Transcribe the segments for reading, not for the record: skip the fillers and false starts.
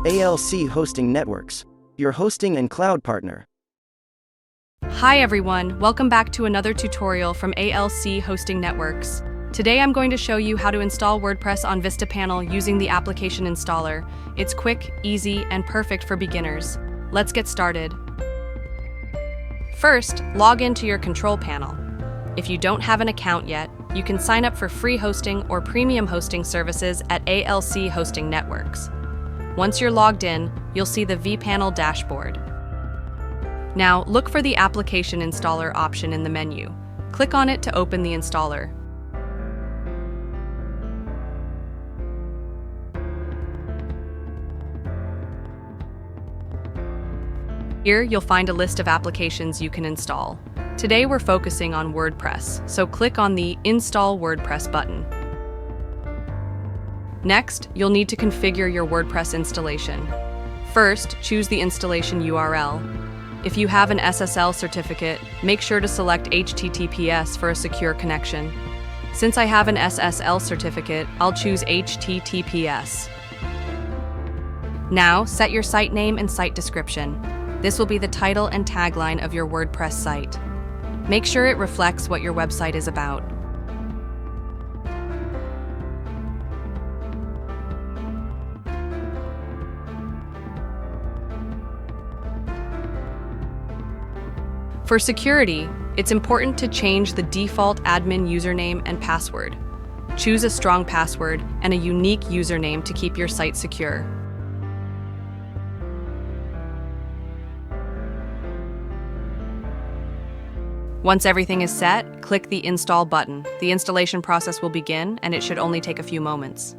ALC Hosting Networks, your hosting and cloud partner. Hi everyone, welcome back to another tutorial from ALC Hosting Networks. Today I'm going to show you how to install WordPress on Vistapanel using the application installer. It's quick, easy, and perfect for beginners. Let's get started. First, log into your control panel. If you don't have an account yet, you can sign up for free hosting or premium hosting services at ALC Hosting Networks. Once you're logged in, you'll see the vPanel dashboard. Now, look for the Application Installer option in the menu. Click on it to open the installer. Here, you'll find a list of applications you can install. Today, we're focusing on WordPress, so click on the Install WordPress button. Next, you'll need to configure your WordPress installation. First, choose the installation URL. If you have an SSL certificate, make sure to select HTTPS for a secure connection. Since I have an SSL certificate, I'll choose HTTPS. Now, set your site name and site description. This will be the title and tagline of your WordPress site. Make sure it reflects what your website is about. For security, it's important to change the default admin username and password. Choose a strong password and a unique username to keep your site secure. Once everything is set, click the Install button. The installation process will begin, and it should only take a few moments.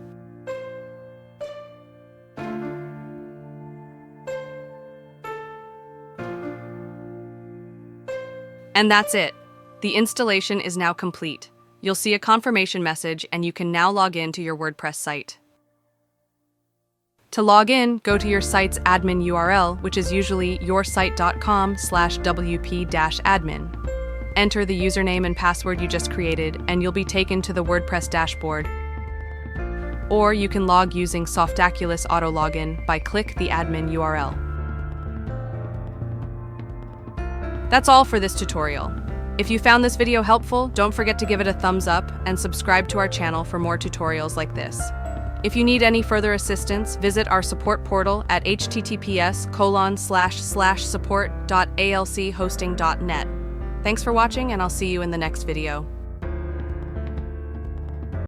And that's it. The installation is now complete. You'll see a confirmation message, and you can now log in to your WordPress site. To log in, go to your site's admin URL, which is usually yoursite.com/wp-admin. Enter the username and password you just created, and you'll be taken to the WordPress dashboard. Or you can log using Softaculous Auto Login by click the admin URL. That's all for this tutorial. If you found this video helpful, don't forget to give it a thumbs up and subscribe to our channel for more tutorials like this. If you need any further assistance, visit our support portal at https://support.alchosting.net. Thanks for watching, and I'll see you in the next video.